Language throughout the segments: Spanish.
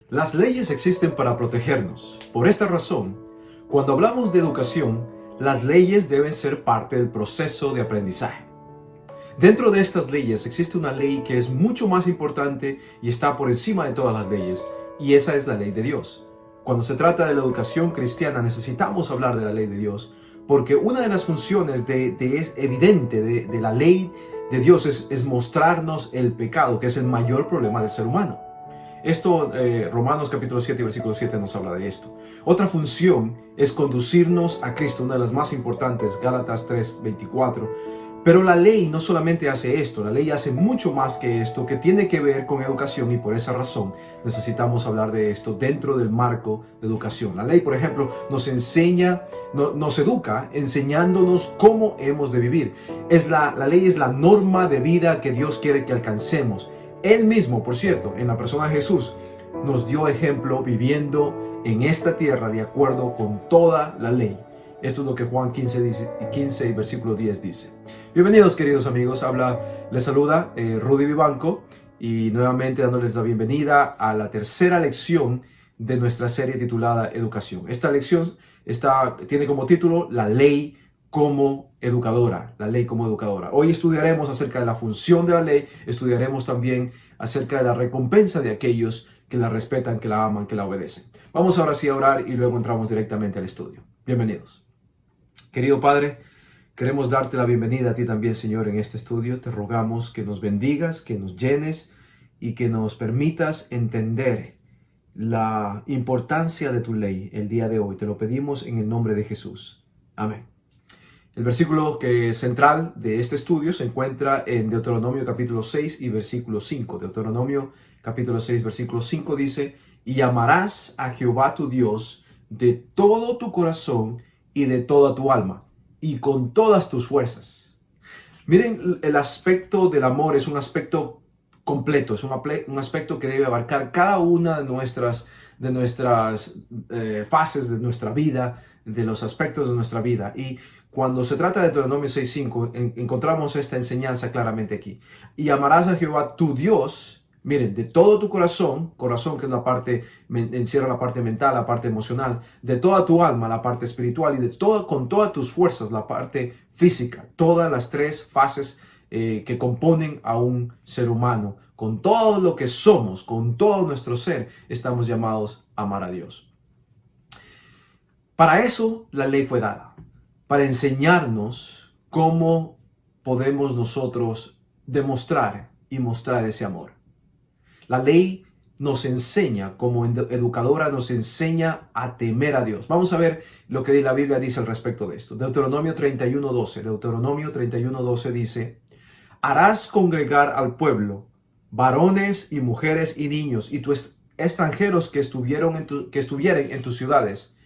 Las leyes existen para protegernos. Por esta razón, cuando hablamos de educación, las leyes deben ser parte del proceso de aprendizaje. Dentro de estas leyes existe una ley que es mucho más importante y está por encima de todas las leyes, y esa es la ley de Dios. Cuando se trata de la educación cristiana necesitamos hablar de la ley de Dios, porque una de las funciones evidente de la ley de Dios es mostrarnos el pecado, que es el mayor problema del ser humano. Esto, Romanos capítulo 7, versículo 7 nos habla de esto. Otra función es conducirnos a Cristo, una de las más importantes, Gálatas 3, 24. Pero la ley no solamente hace esto, la ley hace mucho más que esto, que tiene que ver con educación, y por esa razón necesitamos hablar de esto dentro del marco de educación. La ley, por ejemplo, nos enseña, nos educa enseñándonos cómo hemos de vivir. La ley es la norma de vida que Dios quiere que alcancemos. Él mismo, por cierto, en la persona de Jesús, nos dio ejemplo viviendo en esta tierra de acuerdo con toda la ley. Esto es lo que Juan 15 y versículo 10 dice. Bienvenidos, queridos amigos. Les saluda Rudy Vivanco, y nuevamente dándoles la bienvenida a la tercera lección de nuestra serie titulada Educación. Esta lección tiene como título La ley como educadora. La ley como educadora. Hoy estudiaremos acerca de la función de la ley. Estudiaremos también acerca de la recompensa de aquellos que la respetan, que la aman, que la obedecen. Vamos ahora sí a orar y luego entramos directamente al estudio. Bienvenidos. Querido Padre, queremos darte la bienvenida a ti también, Señor, en este estudio. Te rogamos que nos bendigas, que nos llenes y que nos permitas entender la importancia de tu ley el día de hoy. Te lo pedimos en el nombre de Jesús. Amén. El versículo central de este estudio se encuentra en Deuteronomio capítulo 6 y versículo 5. Deuteronomio capítulo 6, versículo 5 dice: "Y amarás a Jehová tu Dios de todo tu corazón y de toda tu alma, y con todas tus fuerzas". Miren, el aspecto del amor es un aspecto completo, es un aspecto que debe abarcar cada una de nuestras fases de nuestra vida, de los aspectos de nuestra vida. Y cuando se trata de Deuteronomio 6:5, encontramos esta enseñanza claramente aquí. "Y amarás a Jehová tu Dios", miren, de todo tu corazón que es encierra la parte mental, la parte emocional, de toda tu alma, la parte espiritual, y con todas tus fuerzas, la parte física. Todas las tres fases que componen a un ser humano. Con todo lo que somos, con todo nuestro ser, estamos llamados a amar a Dios. Para eso la ley fue dada, para enseñarnos cómo podemos nosotros demostrar y mostrar ese amor. La ley nos enseña, como educadora, nos enseña a temer a Dios. Vamos a ver lo que la Biblia dice al respecto de esto. Deuteronomio 31:12. Deuteronomio 31:12 dice: "Harás congregar al pueblo, varones y mujeres y niños, y tus extranjeros que estuvieren en tus ciudades,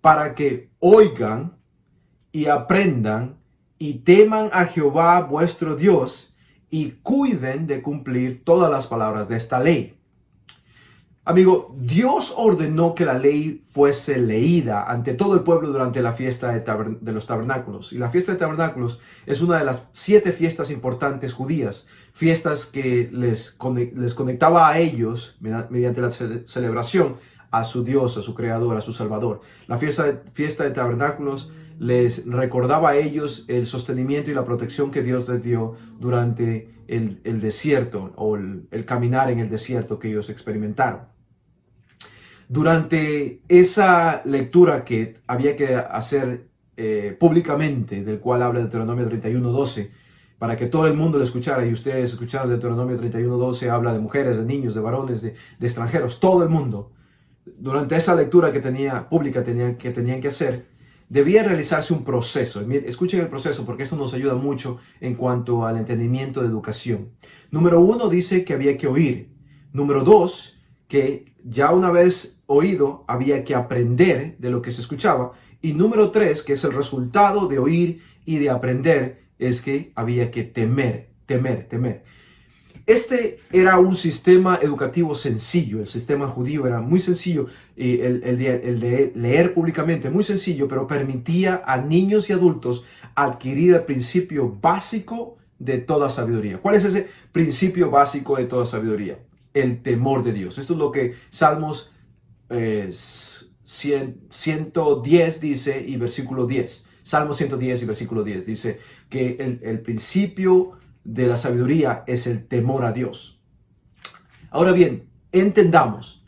para que oigan y aprendan y teman a Jehová vuestro Dios, y cuiden de cumplir todas las palabras de esta ley". Amigo, Dios ordenó que la ley fuese leída ante todo el pueblo durante la fiesta de los tabernáculos. Y la fiesta de tabernáculos es una de las 7 fiestas importantes judías, fiestas que les conectaba a ellos mediante la celebración a su Dios, a su Creador, a su Salvador. La fiesta de tabernáculos les recordaba a ellos el sostenimiento y la protección que Dios les dio durante el desierto, o el caminar en el desierto que ellos experimentaron. Durante esa lectura que había que hacer públicamente, del cual habla Deuteronomio 31:12, para que todo el mundo lo escuchara, y ustedes escucharon Deuteronomio 31:12, habla de mujeres, de niños, de varones, de extranjeros, todo el mundo. Durante esa lectura que tenían que hacer, debía realizarse un proceso. Escuchen el proceso, porque esto nos ayuda mucho en cuanto al entendimiento de educación. Número 1 dice que había que oír. Número 2, que ya una vez oído había que aprender de lo que se escuchaba. Y número 3, que es el resultado de oír y de aprender, es que había que temer. Este era un sistema educativo sencillo. El sistema judío era muy sencillo, el de leer públicamente muy sencillo, pero permitía a niños y adultos adquirir el principio básico de toda sabiduría. ¿Cuál es ese principio básico de toda sabiduría? el temor de Dios. Esto es lo que Salmos 110 dice y versículo 10. Salmo 110 y versículo 10 dice que el principio de la sabiduría es el temor a Dios. Ahora bien, entendamos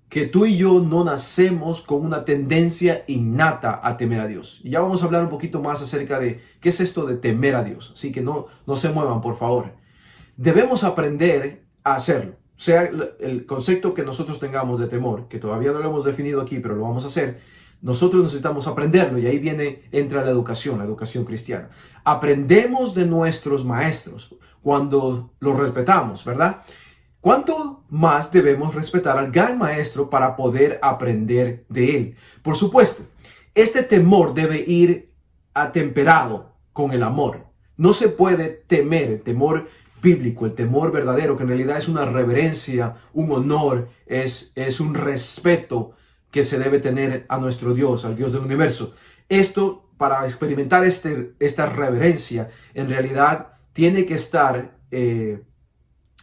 que tú y yo no nacemos con una tendencia innata a temer a Dios. Y ya vamos a hablar un poquito más acerca de qué es esto de temer a Dios. Así que no se muevan, por favor. Debemos aprender a hacerlo. Sea el concepto que nosotros tengamos de temor, que todavía no lo hemos definido aquí, pero lo vamos a hacer, nosotros necesitamos aprenderlo y ahí entra la educación cristiana. Aprendemos de nuestros maestros cuando los respetamos, ¿verdad? ¿Cuánto más debemos respetar al gran maestro para poder aprender de él? Por supuesto, este temor debe ir atemperado con el amor. No se puede temer, el temor bíblico, el temor verdadero, que en realidad es una reverencia, un honor, es un respeto que se debe tener a nuestro Dios, al Dios del universo. Esto, para experimentar esta reverencia, en realidad tiene que estar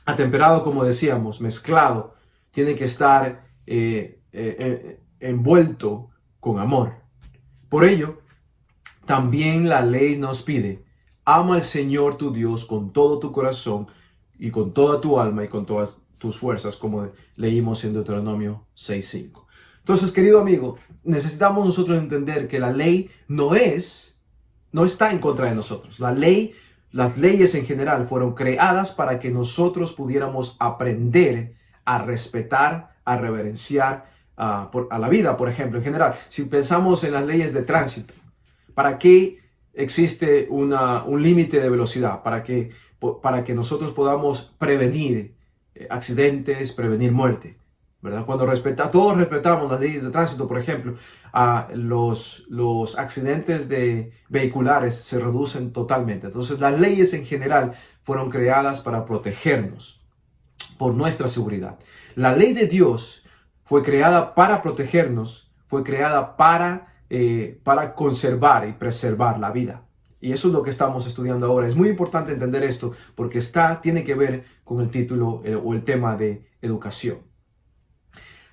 atemperado, como decíamos, mezclado, tiene que estar envuelto con amor. Por ello, también la ley nos pide: ama al Señor tu Dios con todo tu corazón y con toda tu alma y con todas tus fuerzas, como leímos en Deuteronomio 6:5. Entonces, querido amigo, necesitamos nosotros entender que la ley no está en contra de nosotros. Las leyes en general fueron creadas para que nosotros pudiéramos aprender a respetar, a reverenciar a la vida, por ejemplo, en general. Si pensamos en las leyes de tránsito, ¿para qué existe un límite de velocidad? Para que nosotros podamos prevenir accidentes, prevenir muerte, ¿verdad? Todos respetamos las leyes de tránsito, por ejemplo, los accidentes vehiculares se reducen totalmente. Entonces, las leyes en general fueron creadas para protegernos por nuestra seguridad. La ley de Dios fue creada para protegernos, fue creada para conservar y preservar la vida. Y eso es lo que estamos estudiando ahora. Es muy importante entender esto porque tiene que ver con el título o el tema de educación.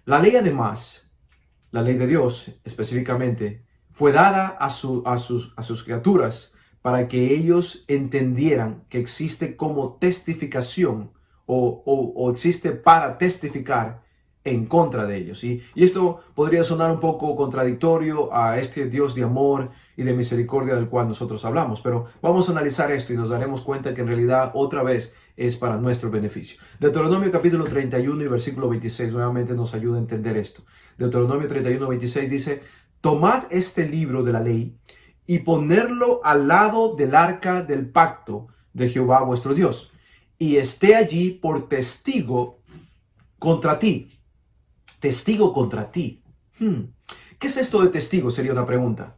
La ley, además, la ley de Dios específicamente, fue dada a sus criaturas para que ellos entendieran que existe como testificación o existe para testificar en contra de ellos. Y esto podría sonar un poco contradictorio a este Dios de amor y de misericordia del cual nosotros hablamos, pero vamos a analizar esto y nos daremos cuenta que en realidad otra vez es para nuestro beneficio. Deuteronomio capítulo 31 y versículo 26 nuevamente nos ayuda a entender esto. Deuteronomio 31, 26 dice: tomad este libro de la ley y ponerlo al lado del arca del pacto de Jehová vuestro Dios, y esté allí por testigo contra ti. Testigo contra ti. ¿Qué es esto de testigo? Sería una pregunta.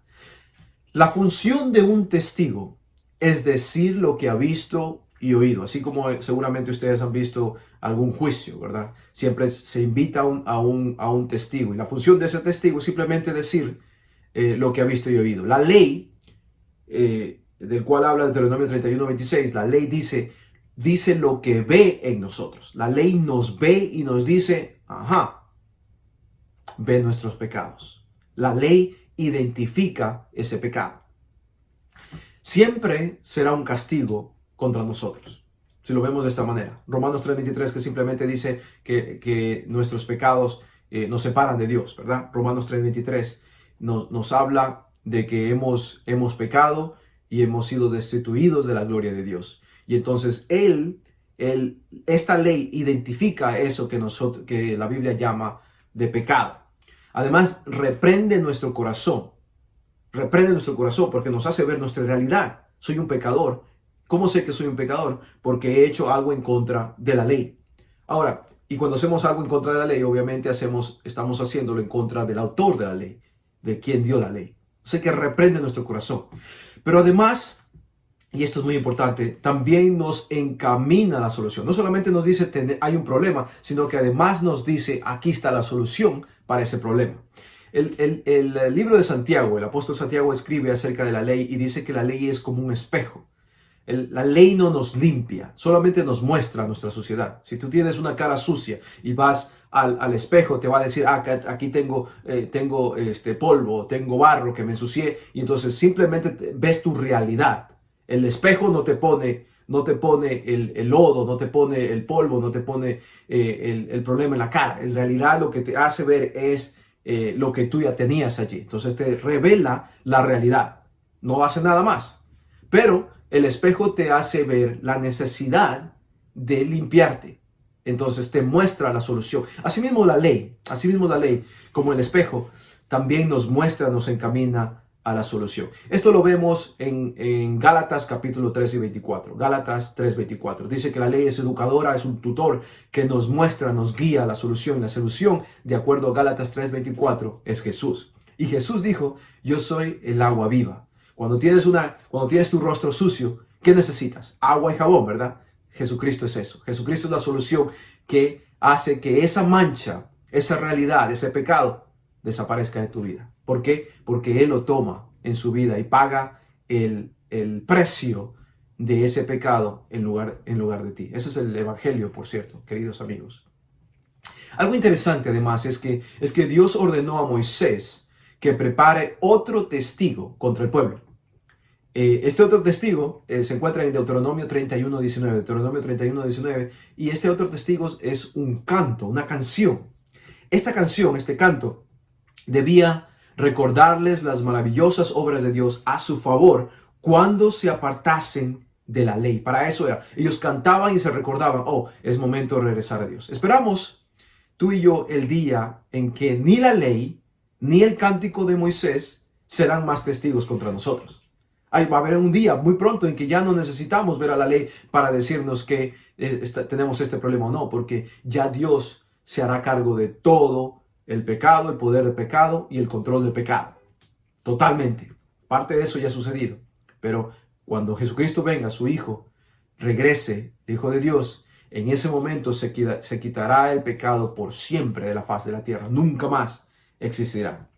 La función de un testigo es decir lo que ha visto y oído, así como seguramente ustedes han visto algún juicio, ¿verdad? Siempre se invita a un testigo y la función de ese testigo es simplemente decir lo que ha visto y oído. La ley, del cual habla Deuteronomio 31, 26, la ley dice lo que ve en nosotros. La ley nos ve y nos dice, ve nuestros pecados. La ley identifica ese pecado. Siempre será un castigo contra nosotros, si lo vemos de esta manera. Romanos 3:23, que simplemente dice que nuestros pecados nos separan de Dios, ¿verdad? Romanos 3:23 nos habla de que hemos pecado y hemos sido destituidos de la gloria de Dios. Y entonces esta ley identifica eso que la Biblia llama de pecado. Además, reprende nuestro corazón porque nos hace ver nuestra realidad. Soy un pecador. ¿Cómo sé que soy un pecador? Porque he hecho algo en contra de la ley. Ahora, y cuando hacemos algo en contra de la ley, obviamente estamos haciéndolo en contra del autor de la ley, de quien dio la ley. O sea que reprende nuestro corazón. Pero además, y esto es muy importante, también nos encamina a la solución. No solamente nos dice hay un problema, sino que además nos dice aquí está la solución para ese problema. El libro de Santiago, el apóstol Santiago escribe acerca de la ley y dice que la ley es como un espejo. La ley no nos limpia, solamente nos muestra nuestra suciedad. Si tú tienes una cara sucia y vas al espejo, te va a decir, aquí tengo polvo, tengo barro que me ensucié, y entonces simplemente ves tu realidad. El espejo no te pone el lodo, no te pone el polvo, no te pone el problema en la cara. En realidad lo que te hace ver es lo que tú ya tenías allí. Entonces te revela la realidad, no hace nada más. Pero el espejo te hace ver la necesidad de limpiarte. Entonces te muestra la solución. Asimismo la ley, como el espejo, también nos muestra, nos encamina a la solución. Esto lo vemos en Gálatas capítulo 3 y 24. Gálatas 3, 24. Dice que la ley es educadora, es un tutor que nos muestra, nos guía a la solución. La solución, de acuerdo a Gálatas 3, 24, es Jesús. Y Jesús dijo, yo soy el agua viva. Cuando tienes tu rostro sucio, ¿qué necesitas? Agua y jabón, ¿verdad? Jesucristo es eso. Jesucristo es la solución que hace que esa mancha, esa realidad, ese pecado desaparezca de tu vida. ¿Por qué? Porque Él lo toma en su vida y paga el precio de ese pecado en lugar de ti. Ese es el evangelio, por cierto, queridos amigos. Algo interesante además es que Dios ordenó a Moisés que prepare otro testigo contra el pueblo. Este otro testigo se encuentra en Deuteronomio 31, 19, y este otro testigo es un canto, una canción. Esta canción, este canto, debía recordarles las maravillosas obras de Dios a su favor cuando se apartasen de la ley. Para eso era. Ellos cantaban y se recordaban, es momento de regresar a Dios. Esperamos tú y yo el día en que ni la ley ni el cántico de Moisés serán más testigos contra nosotros. Va a haber un día muy pronto en que ya no necesitamos ver a la ley para decirnos que tenemos este problema o no, porque ya Dios se hará cargo de todo el pecado, el poder del pecado y el control del pecado. Totalmente. Parte de eso ya ha sucedido. Pero cuando Jesucristo venga, su Hijo, regrese, el Hijo de Dios, en ese momento se quitará el pecado por siempre de la faz de la tierra. Nunca más existirá.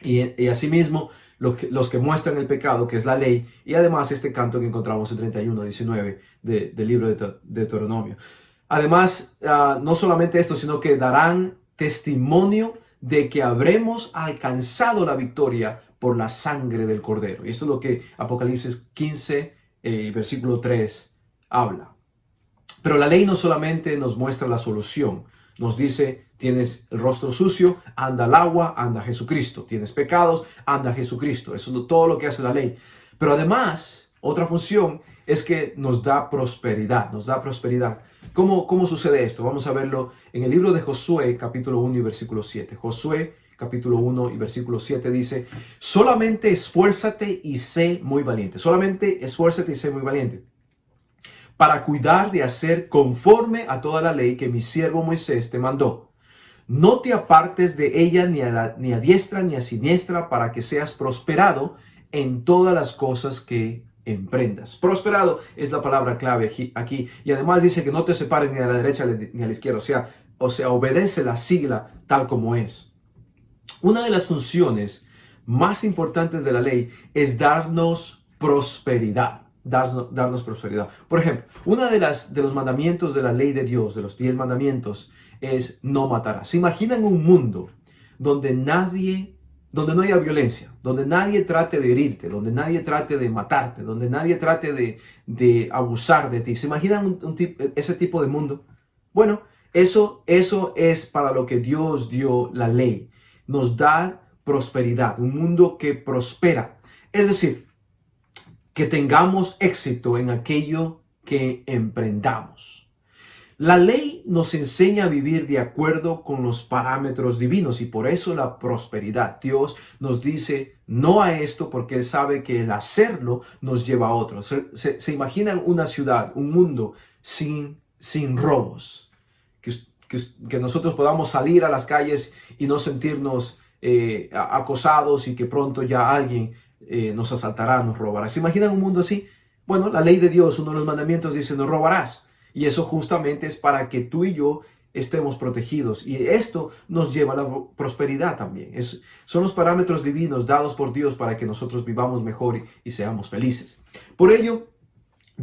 Y asimismo, los que muestran el pecado, que es la ley, y además este canto que encontramos en 31, 19 del libro de Deuteronomio. Además, no solamente esto, sino que darán testimonio de que habremos alcanzado la victoria por la sangre del Cordero. Y esto es lo que Apocalipsis 15, versículo 3, habla. Pero la ley no solamente nos muestra la solución, nos dice, tienes el rostro sucio, anda al agua, anda a Jesucristo. Tienes pecados, anda a Jesucristo. Eso es todo lo que hace la ley. Pero además, otra función es que nos da prosperidad, ¿Cómo sucede esto? Vamos a verlo en el libro de Josué, capítulo 1 y versículo 7. Josué, capítulo 1 y versículo 7 dice, solamente esfuérzate y sé muy valiente. Solamente esfuérzate y sé muy valiente, para cuidar de hacer conforme a toda la ley que mi siervo Moisés te mandó. No te apartes de ella ni a diestra ni a siniestra, para que seas prosperado en todas las cosas que emprendas. Prosperado es la palabra clave aquí. Y además dice que no te separes ni a la derecha ni a la izquierda. O sea, obedece la sigla tal como es. Una de las funciones más importantes de la ley es darnos prosperidad. Darnos prosperidad. Por ejemplo, uno de los mandamientos de la ley de Dios, de los 10 mandamientos, es no matarás. ¿Se imaginan un mundo donde no haya violencia, donde nadie trate de herirte, donde nadie trate de matarte, donde nadie trate de abusar de ti? ¿Se imaginan ese tipo de mundo? Bueno, eso es para lo que Dios dio la ley. Nos da prosperidad, un mundo que prospera. Es decir, que tengamos éxito en aquello que emprendamos. La ley nos enseña a vivir de acuerdo con los parámetros divinos y por eso la prosperidad. Dios nos dice no a esto porque Él sabe que el hacerlo nos lleva a otro. ¿Se imaginan una ciudad, un mundo sin robos? Que nosotros podamos salir a las calles y no sentirnos acosados y que pronto ya alguien nos asaltará, nos robará. ¿Se imaginan un mundo así? Bueno, la ley de Dios, uno de los mandamientos dice no robarás. Y eso justamente es para que tú y yo estemos protegidos. Y esto nos lleva a la prosperidad también. Son los parámetros divinos dados por Dios para que nosotros vivamos mejor y seamos felices. Por ello,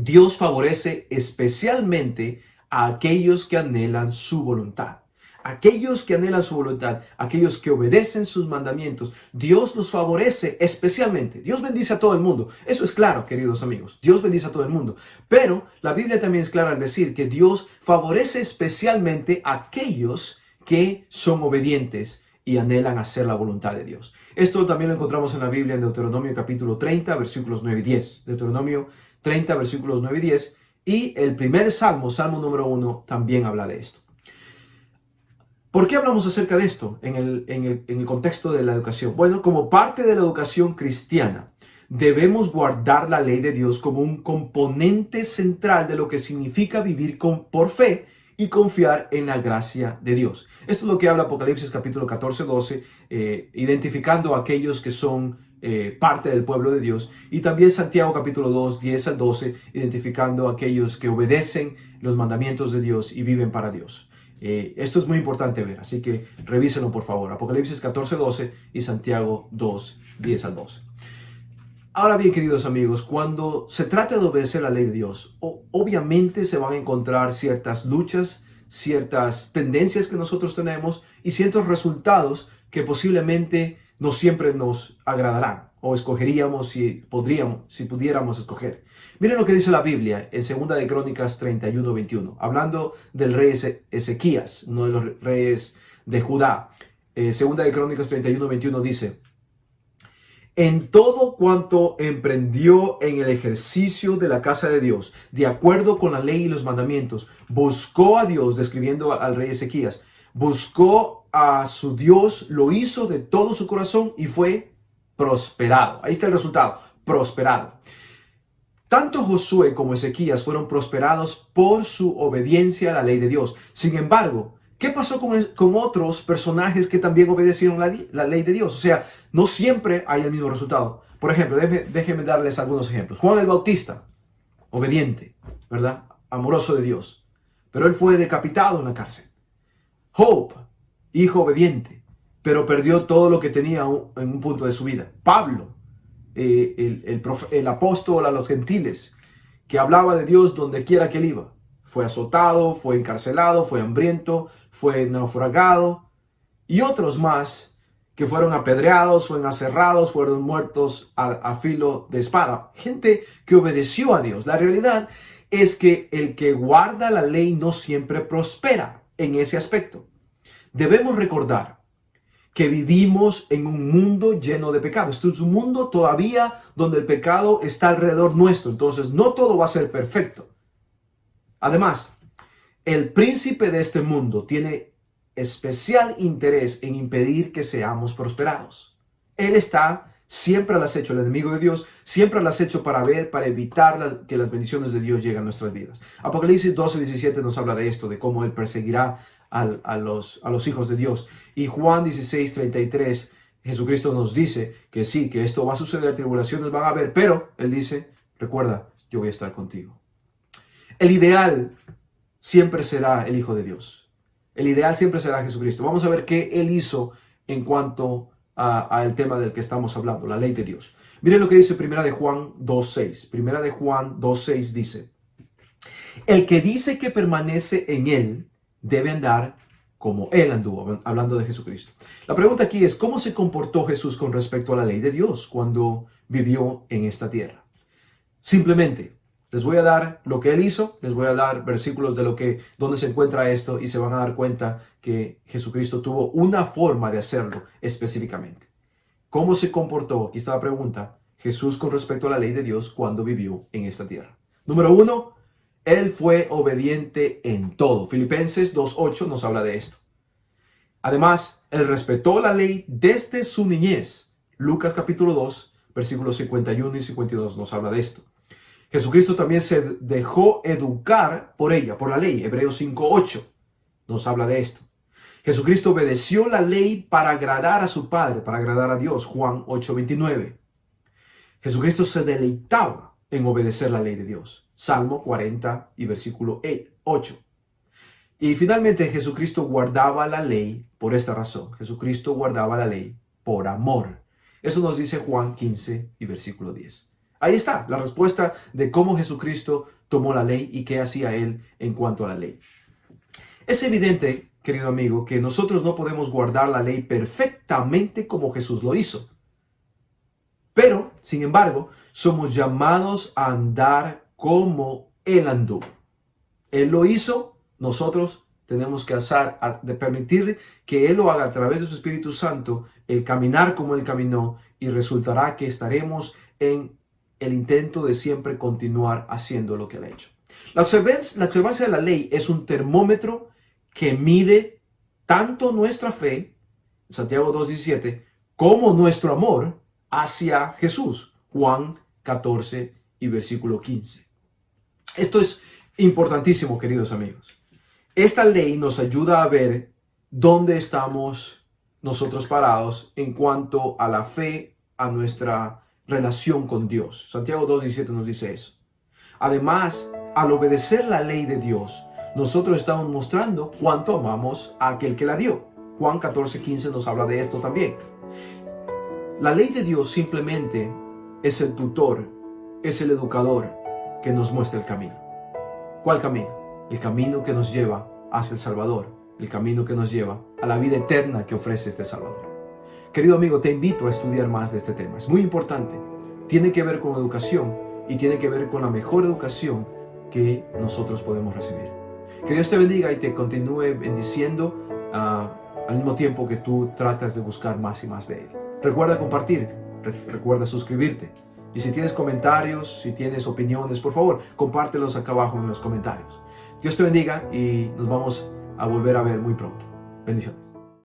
Dios favorece especialmente a aquellos que anhelan su voluntad. Aquellos que anhelan su voluntad, aquellos que obedecen sus mandamientos, Dios los favorece especialmente. Dios bendice a todo el mundo. Eso es claro, queridos amigos. Dios bendice a todo el mundo. Pero la Biblia también es clara al decir que Dios favorece especialmente a aquellos que son obedientes y anhelan hacer la voluntad de Dios. Esto también lo encontramos en la Biblia en Deuteronomio capítulo 30, versículos 9 y 10. Deuteronomio 30, versículos 9 y 10. Y el primer salmo, salmo número 1, también habla de esto. ¿Por qué hablamos acerca de esto en el contexto de la educación? Bueno, como parte de la educación cristiana, debemos guardar la ley de Dios como un componente central de lo que significa vivir por fe y confiar en la gracia de Dios. Esto es lo que habla Apocalipsis capítulo 14, 12, identificando a aquellos que son parte del pueblo de Dios. Y también Santiago capítulo 2, 10 al 12, identificando a aquellos que obedecen los mandamientos de Dios y viven para Dios. Esto es muy importante ver, así que revísenlo por favor. Apocalipsis 14, 12 y Santiago 2, 10 al 12. Ahora bien, queridos amigos, cuando se trata de obedecer la ley de Dios, obviamente se van a encontrar ciertas luchas, ciertas tendencias que nosotros tenemos y ciertos resultados que posiblemente no siempre nos agradarán o escogeríamos si pudiéramos escoger. Miren lo que dice la Biblia en 2 de Crónicas 31, 21, hablando del rey Ezequías, uno de los reyes de Judá. 2 de Crónicas 31, 21 dice: en todo cuanto emprendió en el ejercicio de la casa de Dios, de acuerdo con la ley y los mandamientos, buscó a Dios, describiendo al rey Ezequías, buscó a su Dios, lo hizo de todo su corazón y fue prosperado. Ahí está el resultado, prosperado. Tanto Josué como Ezequías fueron prosperados por su obediencia a la ley de Dios. Sin embargo, ¿qué pasó con otros personajes que también obedecieron la ley de Dios? O sea, no siempre hay el mismo resultado. Por ejemplo, déjenme darles algunos ejemplos. Juan el Bautista, obediente, ¿verdad? Amoroso de Dios. Pero él fue decapitado en la cárcel. Job, hijo obediente, pero perdió todo lo que tenía en un punto de su vida. Pablo, el apóstol a los gentiles, que hablaba de Dios donde quiera que él iba. Fue azotado, fue encarcelado, fue hambriento, fue naufragado. Y otros más que fueron apedreados, fueron aserrados, fueron muertos a filo de espada. Gente que obedeció a Dios. La realidad es que el que guarda la ley no siempre prospera en ese aspecto. Debemos recordar que vivimos en un mundo lleno de pecado. Esto es un mundo todavía donde el pecado está alrededor nuestro. Entonces, no todo va a ser perfecto. Además, el príncipe de este mundo tiene especial interés en impedir que seamos prosperados. Él está siempre al acecho, el enemigo de Dios, siempre al acecho para evitar que las bendiciones de Dios lleguen a nuestras vidas. Apocalipsis 12, 17 nos habla de esto, de cómo él perseguirá a los hijos de Dios. Y Juan 16, 33, Jesucristo nos dice que sí, que esto va a suceder, tribulaciones van a haber, pero él dice, recuerda, yo voy a estar contigo. El ideal siempre será el Hijo de Dios. El ideal siempre será Jesucristo. Vamos a ver qué él hizo en cuanto al tema del que estamos hablando, la ley de Dios. Miren lo que dice 1 de Juan 2.6. 1 de Juan 2.6 dice: el que dice que permanece en él debe andar como él anduvo, hablando de Jesucristo. La pregunta aquí es, ¿cómo se comportó Jesús con respecto a la ley de Dios cuando vivió en esta tierra? Simplemente, les voy a dar lo que él hizo, les voy a dar versículos de donde se encuentra esto y se van a dar cuenta que Jesucristo tuvo una forma de hacerlo específicamente. ¿Cómo se comportó? Aquí está la pregunta. Jesús con respecto a la ley de Dios cuando vivió en esta tierra. Número 1, él fue obediente en todo. Filipenses 2.8 nos habla de esto. Además, él respetó la ley desde su niñez. Lucas capítulo 2, versículos 51 y 52 nos habla de esto. Jesucristo también se dejó educar por ella, por la ley. Hebreos 5.8 nos habla de esto. Jesucristo obedeció la ley para agradar a su Padre, para agradar a Dios. Juan 8.29. Jesucristo se deleitaba en obedecer la ley de Dios. Salmo 40 y versículo 8. Y finalmente Jesucristo guardaba la ley por esta razón. Jesucristo guardaba la ley por amor. Eso nos dice Juan 15 y versículo 10. Ahí está la respuesta de cómo Jesucristo tomó la ley y qué hacía Él en cuanto a la ley. Es evidente, querido amigo, que nosotros no podemos guardar la ley perfectamente como Jesús lo hizo. Pero, sin embargo, somos llamados a andar como Él anduvo. Él lo hizo, nosotros tenemos que permitir que Él lo haga a través de su Espíritu Santo, el caminar como Él caminó, y resultará que estaremos en el intento de siempre continuar haciendo lo que Él ha hecho. La observancia de la ley es un termómetro que mide tanto nuestra fe, Santiago 2:17, como nuestro amor hacia Jesús, Juan 14 y versículo 15. Esto es importantísimo, queridos amigos. Esta ley nos ayuda a ver dónde estamos nosotros parados en cuanto a la fe, a nuestra relación con Dios. Santiago 2:17 nos dice eso. Además, al obedecer la ley de Dios, nosotros estamos mostrando cuánto amamos a aquel que la dio. Juan 14:15 nos habla de esto también. La ley de Dios simplemente es el tutor, es el educador que nos muestra el camino. ¿Cuál camino? El camino que nos lleva hacia el Salvador, el camino que nos lleva a la vida eterna que ofrece este Salvador. Querido amigo, te invito a estudiar más de este tema. Es muy importante. Tiene que ver con educación y tiene que ver con la mejor educación que nosotros podemos recibir. Que Dios te bendiga y te continúe bendiciendo al mismo tiempo que tú tratas de buscar más y más de Él. Recuerda compartir, recuerda suscribirte. Y si tienes comentarios, si tienes opiniones, por favor, compártelos acá abajo en los comentarios. Dios te bendiga y nos vamos a volver a ver muy pronto. Bendiciones.